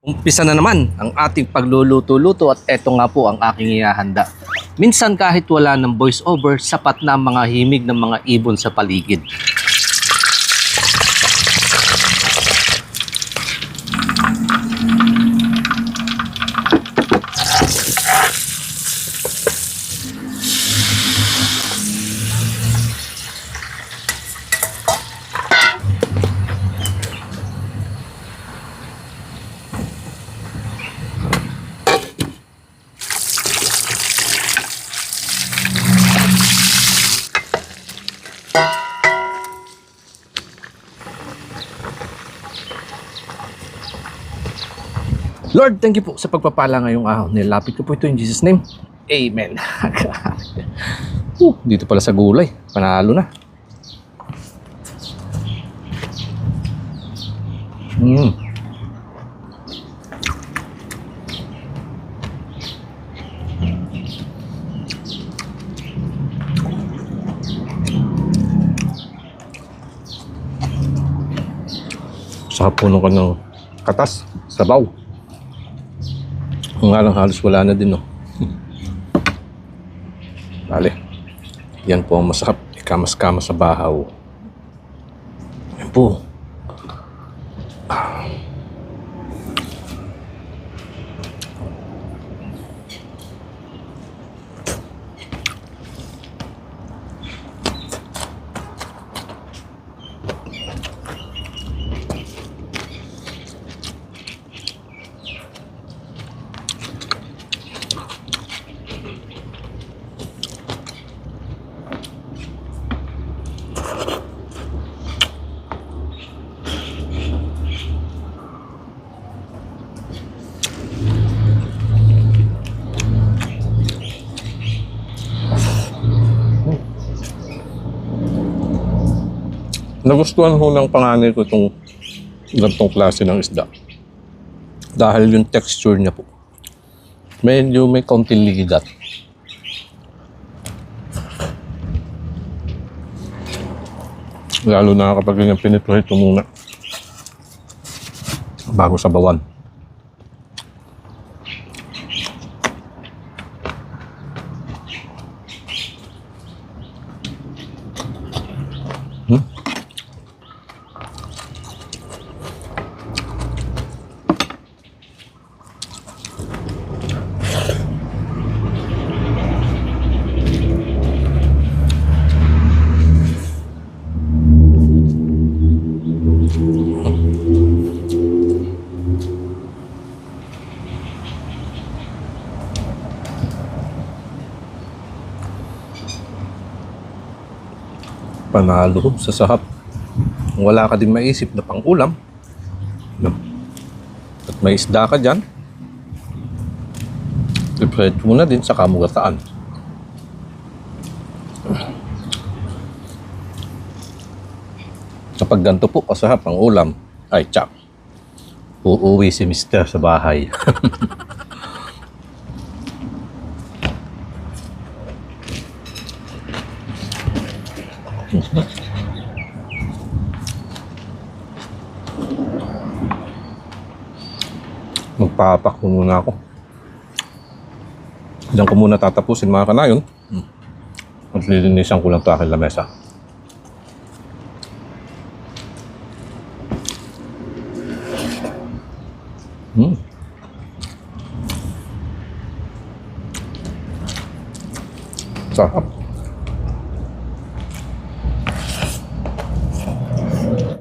Umpisa na naman ang ating pagluluto-luto at eto nga po ang aking ihahanda. Minsan kahit wala ng voice over, sapat na ang mga himig ng mga ibon sa paligid. Lord, thank you po sa pagpapala ngayong araw. Nilapit ko po ito in Jesus' name. Amen. Dito pala sa gulay. Panalo na. Sarap po nung kanang katas, sabaw. Kung nga lang halos wala na din, no? Bale, yan po ang masarap. Ikamas-kamas sa bahaw. Yan po. Nagustuhan ko ng panganay ko itong ganitong klase ng isda. Dahil yung texture niya po, medyo may kaunting ligat. Lalo na kapag yung pinituhit muna bago sa bawan. Panalo sa sahap. Kung wala ka din maisip na pang-ulam at may isda ka dyan, i-prepare mo na din sa kamugataan. Kapag ganito po kasahap ang ulam, ay tsak, uuwi si Mister sa bahay. Magpapak muna ako. Diyan ko muna tatapusin mga kanayon. At lilinisan ko lang ito aking lamesa. Sarap.